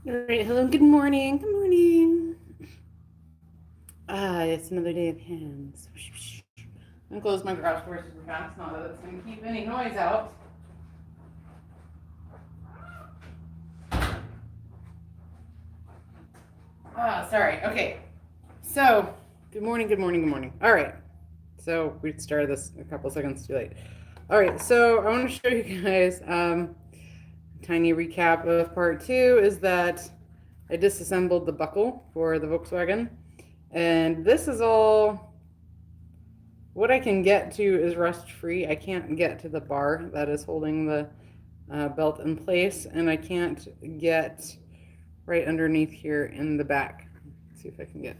All right, hello, good morning. Good morning. It's another day of hands. I'm gonna close my garage door super fast, not that it's gonna keep any noise out. Sorry. Okay. So, good morning, good morning, good morning. All right. So, we started this a couple seconds too late. All right. So, I want to show you guys tiny recap of part two is that I disassembled the buckle for the Volkswagen. And this is all what I can get to is rust free. I can't get to the bar that is holding the belt in place, and I can't get right underneath here in the back. Let's see if I can get.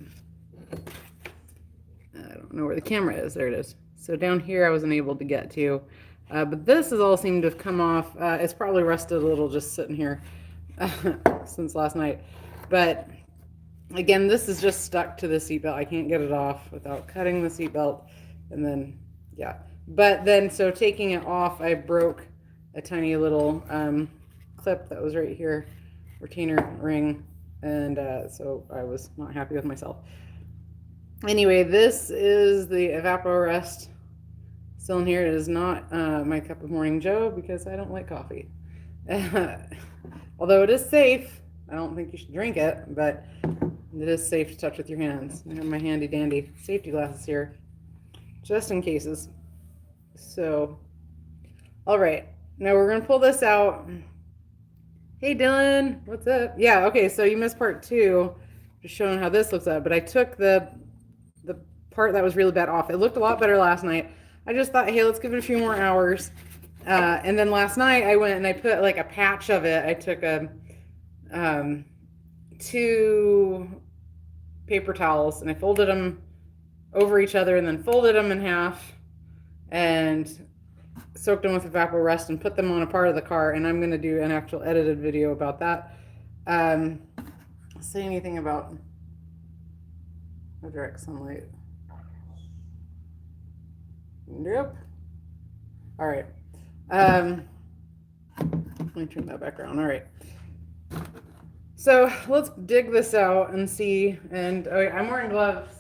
I don't know where the camera is. There it is. So down here I wasn't able to get to, but this has all seemed to have come off. It's probably rusted a little just sitting here since last night, but again, this is just stuck to the seatbelt. I can't get it off without cutting the seatbelt, and then yeah. But then, so taking it off, I broke a tiny little clip that was right here, retainer ring, and so I was not happy with myself. Anyway, this is the EvapoRust still in here. It is not my cup of morning joe because I don't like coffee. Although it is safe, I don't think you should drink it, but it is safe to touch with your hands. I have my handy dandy safety glasses here, just in cases. So, all right, now we're gonna pull this out. Hey Dylan, what's up? Yeah, okay, so you missed part two, just showing how this looks up, but I took the part that was really bad off. It looked a lot better last night. I just thought, hey, let's give it a few more hours. And then last night I went and I put like a patch of it. I took a two paper towels and I folded them over each other and then folded them in half and soaked them with EvapoRust and put them on a part of the car. And I'm going to do an actual edited video about that. Say anything about no direct sunlight. Nope. All right. Let me turn that back around. All right. So let's dig this out and see. And oh, I'm wearing gloves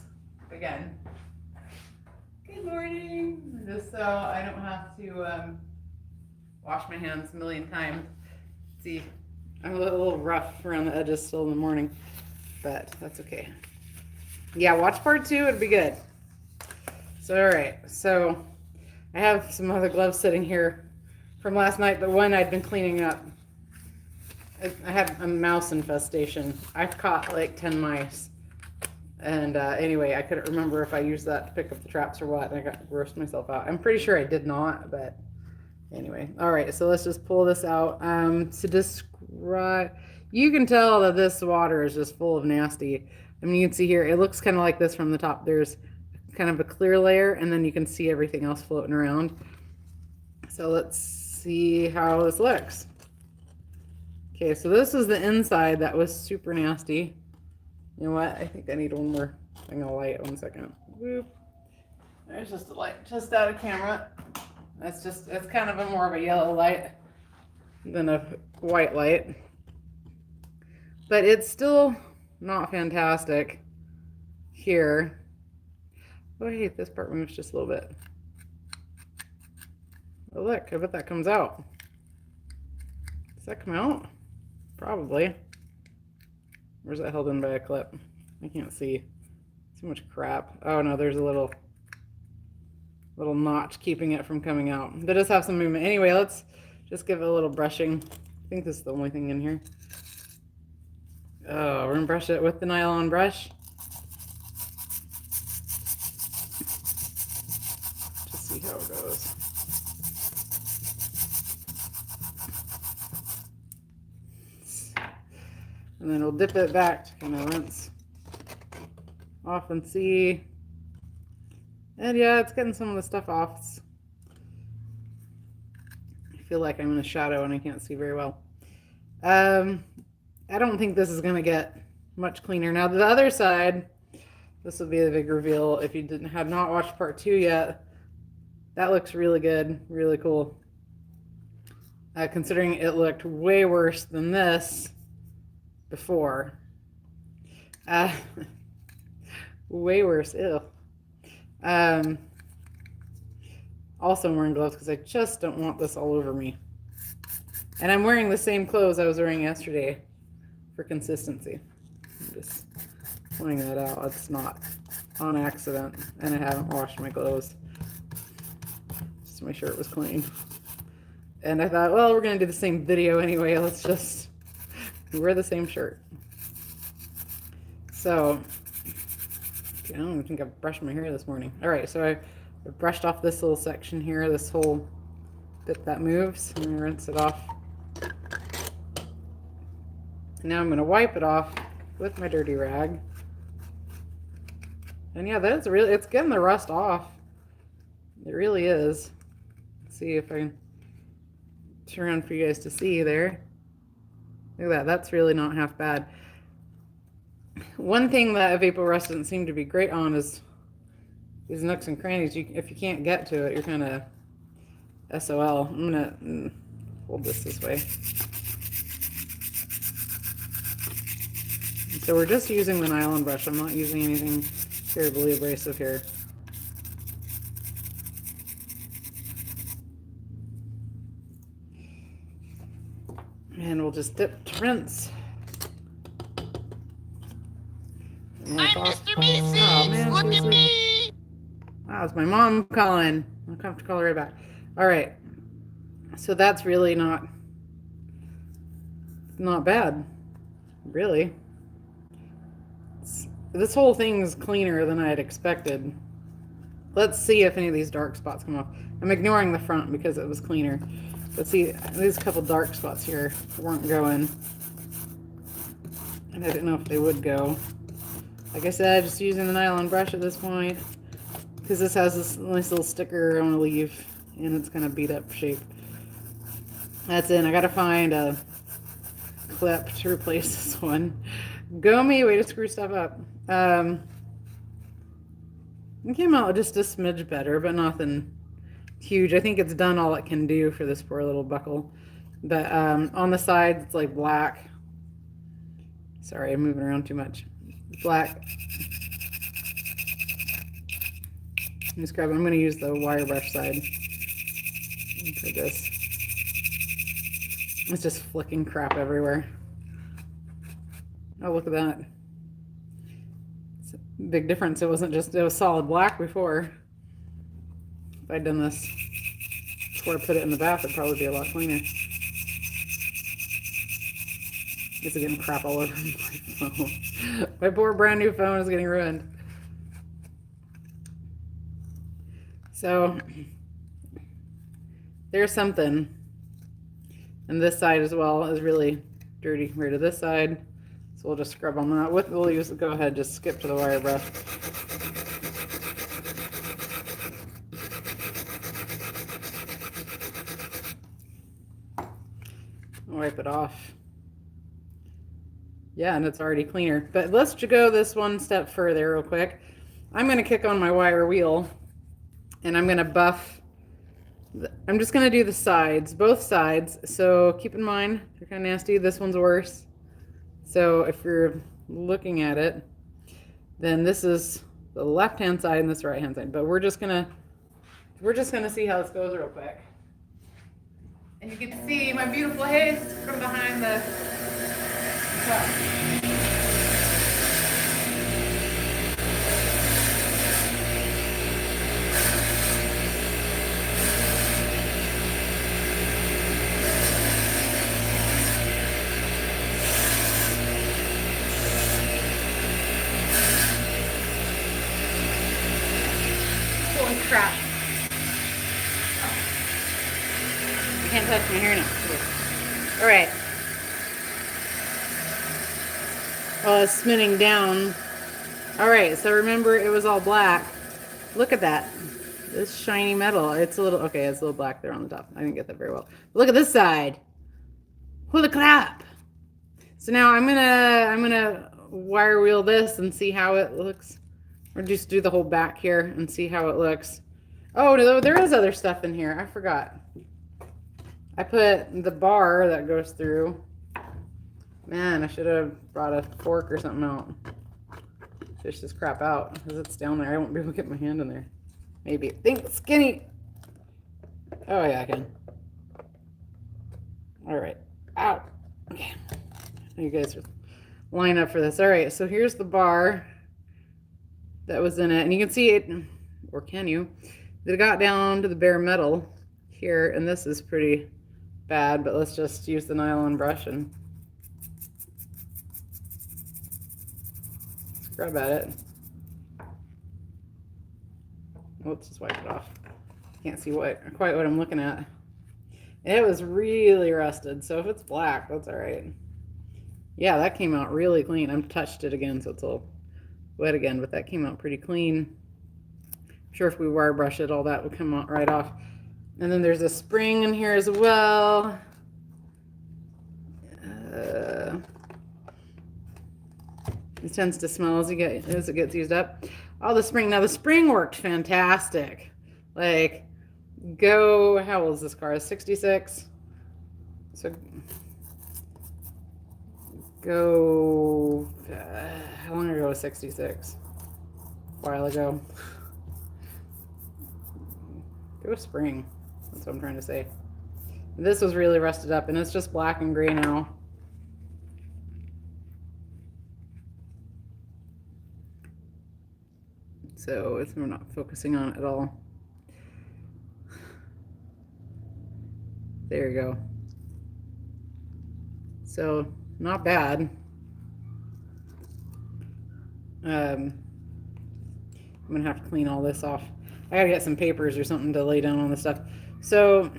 again. Good morning. Just so I don't have to wash my hands a million times. See, I'm a little rough around the edges still in the morning, but that's okay. Yeah, watch part two. It'd be good. So, all right. So I have some other gloves sitting here from last night, but one I'd been cleaning up. I had a mouse infestation. I've caught like 10 mice. And anyway, I couldn't remember if I used that to pick up the traps or what. And I got grossed myself out. I'm pretty sure I did not, but anyway. All right, so let's just pull this out. To describe, you can tell that this water is just full of nasty. I mean, you can see here, it looks kind of like this from the top. There's kind of a clear layer, and then you can see everything else floating around. So let's see how this looks. Okay, so this is the inside that was super nasty. You know what? I think I need one more thing of light. 1 second. Whoop. There's just a light just out of camera. It's kind of a more of a yellow light than a white light. But it's still not fantastic here. Oh, hey, this part moves just a little bit. Oh, look, I bet that comes out. Does that come out? Probably. Where's that held in by a clip? I can't see. Too much crap. Oh no, there's a little notch keeping it from coming out. That does have some movement. Anyway, let's just give it a little brushing. I think this is the only thing in here. Oh, we're gonna brush it with the nylon brush. Just see how it goes. And then we'll dip it back to kind of rinse off and see. And yeah, it's getting some of the stuff off. I feel like I'm in a shadow and I can't see very well. I don't think this is going to get much cleaner. Now the other side, this will be the big reveal if you have not watched part two yet. That looks really good, really cool. Considering it looked way worse than this before. Way worse. Ew. Also I'm wearing gloves because I just don't want this all over me. And I'm wearing the same clothes I was wearing yesterday for consistency. I'm just pointing that out. It's not on accident, and I haven't washed my clothes. Just to make sure it was clean. And I thought, well, we're going to do the same video anyway. Let's just wear the same shirt. So, I don't even think I've brushed my hair this morning. All right, so I brushed off this little section here, this whole bit that moves, and rinse it off. Now I'm going to wipe it off with my dirty rag. And yeah, that's really, it's getting the rust off. It really is. Let's see if I can turn around for you guys to see there. Look at that, that's really not half bad. One thing that EvapoRust doesn't seem to be great on is these nooks and crannies. If you can't get to it, you're kind of SOL. I'm gonna hold this way. So we're just using the nylon brush. I'm not using anything terribly abrasive here. And we'll just dip to rinse. I'm Mr. Meeseeks! Look at me! Wow, it's my mom calling. I'll have to call her right back. All right. So that's really not bad, really. This whole thing's cleaner than I had expected. Let's see if any of these dark spots come off. I'm ignoring the front because it was cleaner. But see, these couple dark spots here weren't going. And I didn't know if they would go. Like I said, just using the nylon brush at this point. Because this has this nice little sticker I want to leave. And it's kind of beat up shape. That's it. I gotta find a clip to replace this one. Go me, way to screw stuff up. It came out just a smidge better, but nothing huge. I think it's done all it can do for this poor little buckle. But on the sides, it's like black. Sorry, I'm moving around too much. Black. Just grab it. I'm going to use the wire brush side for this. It's just flicking crap everywhere. Oh, look at that. It's a big difference. It wasn't just, it was solid black before. If I'd done this before I put it in the bath, it'd probably be a lot cleaner. It's getting crap all over my phone. My poor brand new phone is getting ruined. So, there's something. And this side as well is really dirty right to this side. So we'll just scrub on that. We'll use, go ahead, just skip to the wire brush. Wipe it off. Yeah, and it's already cleaner. But let's go this one step further real quick. I'm going to kick on my wire wheel and I'm going to buff. I'm just going to do the sides, both sides. So keep in mind, they're kind of nasty. This one's worse. So if you're looking at it, then this is the left-hand side and this the right-hand side. But we're just gonna see how this goes real quick. And you can see my beautiful haze from behind the truck. Holy crap. I can't touch my hair now. All right. Well, it's spinning down. All right, so remember it was all black. Look at that. This shiny metal. It's a little, okay, it's a little black there on the top. I didn't get that very well. Look at this side. Holy crap. So now I'm gonna wire wheel this and see how it looks. Or just do the whole back here and see how it looks. Oh, no, there is other stuff in here. I forgot. I put the bar that goes through. Man, I should have brought a fork or something out. Fish this crap out because it's down there. I won't be able to get my hand in there. Maybe. Think skinny. Oh yeah, I can. All right. Ow. Okay. You guys line up for this. All right. So here's the bar that was in it, and you can see it, or can you? It got down to the bare metal here, and this is pretty bad. But let's just use the nylon brush and scrub at it. Let's just wipe it off. Can't see quite what I'm looking at. It was really rusted, so if it's black, that's all right. Yeah, that came out really clean. I've touched it again, so it's all wet again, but that came out pretty clean. I'm sure if we wire brush it, all that would come out right off. And then there's a spring in here as well. It tends to smell as it gets used up. Oh, the spring. Now the spring worked fantastic. Like, how old is this car? 66. So how long ago was 66? A while ago. Go spring. That's what I'm trying to say. This was really rusted up, and it's just black and gray now. So we're not focusing on it at all. There you go. So not bad. I'm gonna have to clean all this off. I gotta get some papers or something to lay down on this stuff. So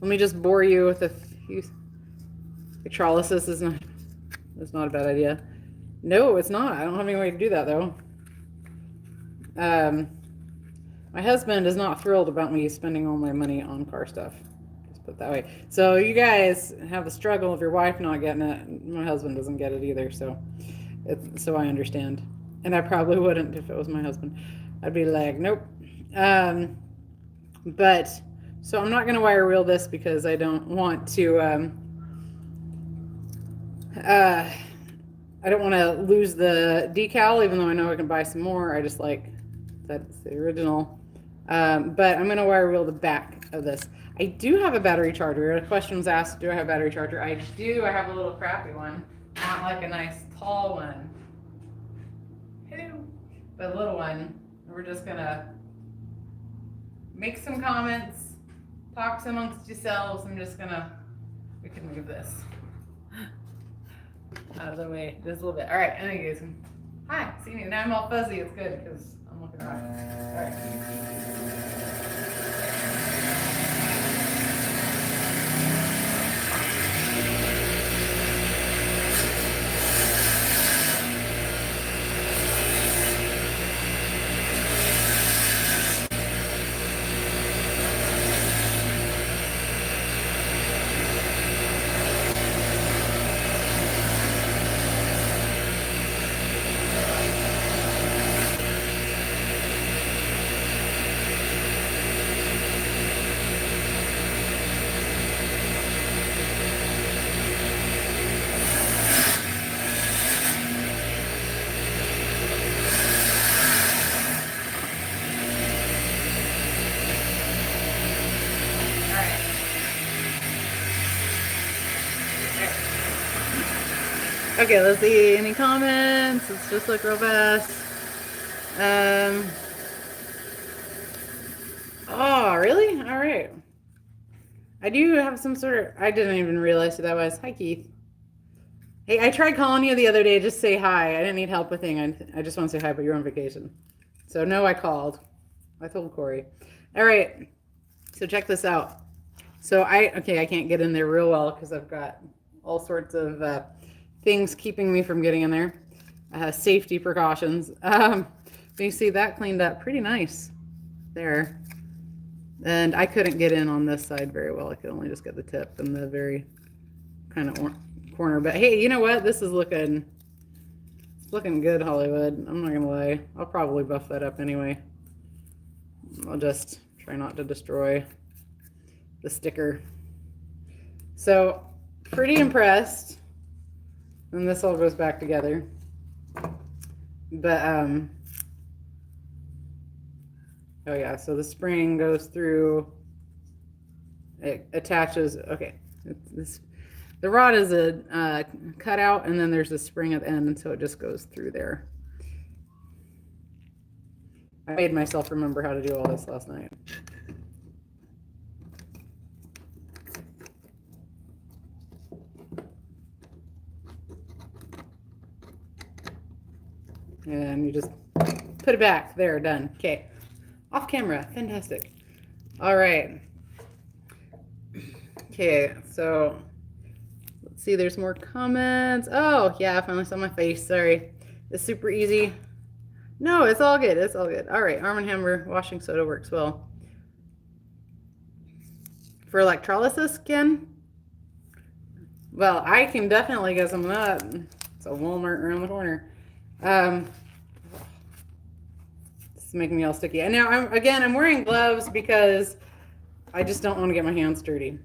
let me just bore you with a few. Electrolysis is not a bad idea. No, it's not. I don't have any way to do that though. My husband is not thrilled about me spending all my money on car stuff. Just put it that way. So you guys have the struggle of your wife not getting it. My husband doesn't get it either, so I understand. And I probably wouldn't if it was my husband. I'd be like, nope. But so I'm not going to wire reel this because I don't want to. I don't want to lose the decal, even though I know I can buy some more. I just like that's the original. But I'm going to wire reel the back of this. I do have a battery charger. A question was asked, do I have a battery charger? I do. I have a little crappy one. Not like a nice tall one. But a little one. We're just going to make some comments, talk amongst yourselves. We can move this out of the way just a little bit. All right, anyways, hi, see me. Now I'm all fuzzy. It's good because I'm looking around. All right. Okay, let's see. Any comments? Let's just look real fast. Oh, really? All right. I do have some sort of. I didn't even realize who that was. Hi, Keith. Hey, I tried calling you the other day. Just say hi. I didn't need help with thing. I just want to say hi, but you're on vacation. So no, I called. I told Corey. All right. So check this out. So I can't get in there real well because I've got all sorts of things keeping me from getting in there. Safety precautions. You see that cleaned up pretty nice there. And I couldn't get in on this side very well. I could only just get the tip and the very kind of corner. But hey, you know what? This is looking good, Hollywood. I'm not gonna lie. I'll probably buff that up anyway. I'll just try not to destroy the sticker. So pretty impressed. And this all goes back together. But, oh yeah, so the spring goes through, it attaches, okay. The rod is a cutout, and then there's a spring at the end, and so it just goes through there. I made myself remember how to do all this last night. And you just put it back. There, done. Okay. Off camera. Fantastic. All right. Okay, so let's see. There's more comments. Oh, yeah, I finally saw my face. Sorry. It's super easy. No, it's all good. It's all good. All right. Arm & Hammer washing soda works well. For electrolysis, Ken? Well, I can definitely get some of that. It's a Walmart around the corner. This is making me all sticky. And now I'm wearing gloves because I just don't want to get my hands dirty.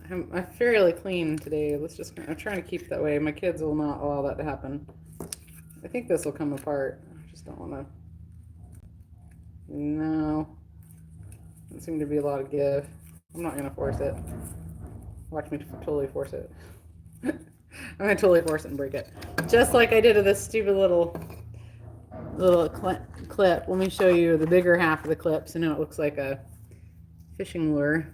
I'm fairly clean today. I'm trying to keep that way. My kids will not allow that to happen. I think this will come apart. I just don't want to. No. Doesn't seem to be a lot of give. I'm not going to force it. Watch me totally force it. I'm going to totally force it and break it. Just like I did with this stupid little clip. Let me show you the bigger half of the clip so now it looks like a fishing lure.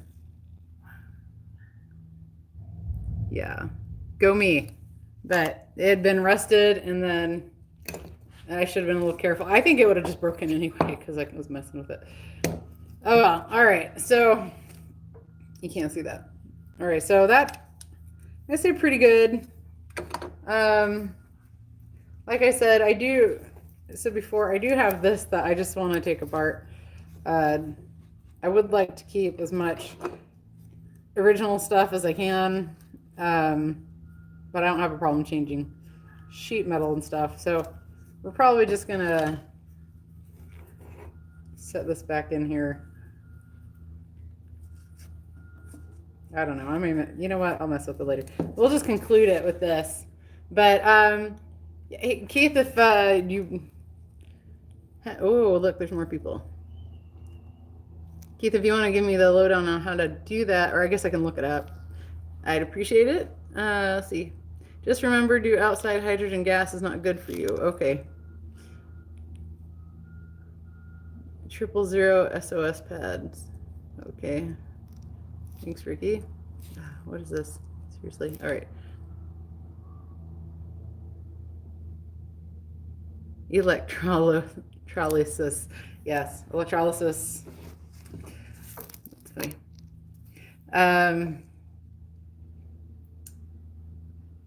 Yeah. Go me. But it had been rusted, and then I should have been a little careful. I think it would have just broken anyway because I was messing with it. Oh well. All right. So you can't see that. All right. So that I say pretty good. Like I said, I do have this that I just want to take apart. I would like to keep as much original stuff as I can, but I don't have a problem changing sheet metal and stuff. So we're probably just gonna set this back in here. I don't know. I mean, you know what? I'll mess with it later. We'll just conclude it with this. But hey, Keith, if you, oh look, there's more people. Keith, if you want to give me the lowdown on how to do that, or I guess I can look it up, I'd appreciate it. Let's see. Just remember, do outside hydrogen gas is not good for you. Okay. 000 SOS pads. Okay. Thanks, Ricky. What is this? Seriously? All right. Electrolysis. Yes, electrolysis. That's funny.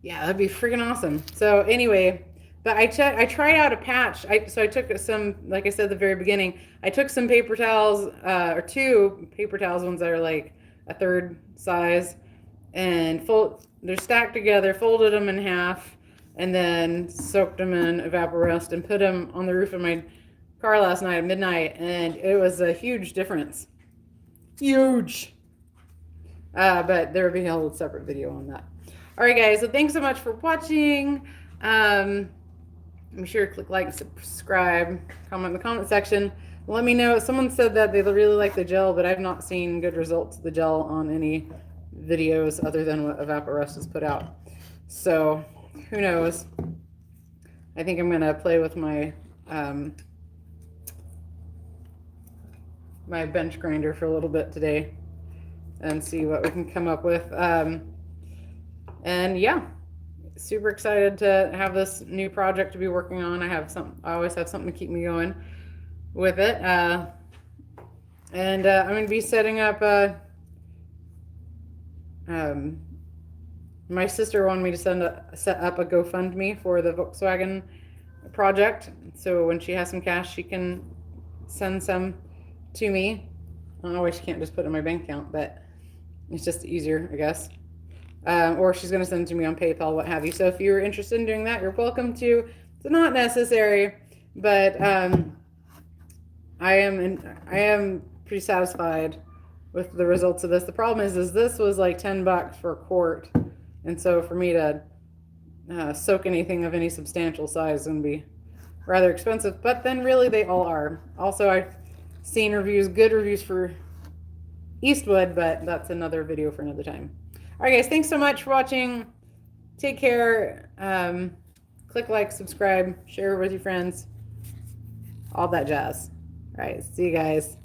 Yeah, that'd be freaking awesome. So anyway, but I tried out a patch. So I took some, like I said at the very beginning, I took some paper towels, or 2 paper towels, ones that are like a third size, and they're stacked together, folded them in half, and then soaked them in EvapoRust and put them on the roof of my car last night at midnight, and it was a huge difference. Huge. But there will be a whole separate video on that. All right, guys, so thanks so much for watching. Be sure to click like, subscribe, comment in the comment section. Let me know. Someone said that they really like the gel, but I've not seen good results of the gel on any videos other than what EvapoRust has put out. So who knows? I think I'm gonna play with my my bench grinder for a little bit today and see what we can come up with. And yeah, super excited to have this new project to be working on. I always have something to keep me going with it. And I'm going to be setting up my sister wanted me to set up a GoFundMe for the Volkswagen project. So when she has some cash, she can send some to me. I don't know why she can't just put it in my bank account, but it's just easier, I guess. Or she's going to send it to me on PayPal, what have you. So if you're interested in doing that, you're welcome to. It's not necessary, but I am pretty satisfied with the results of this. The problem is this was like $10 for a quart, and so for me to soak anything of any substantial size is going to be rather expensive. But then really they all are. Also, I've seen good reviews for Eastwood, but that's another video for another time. All right, guys, thanks so much for watching. Take care. Click like, subscribe, share it with your friends, all that jazz. All right, see you guys.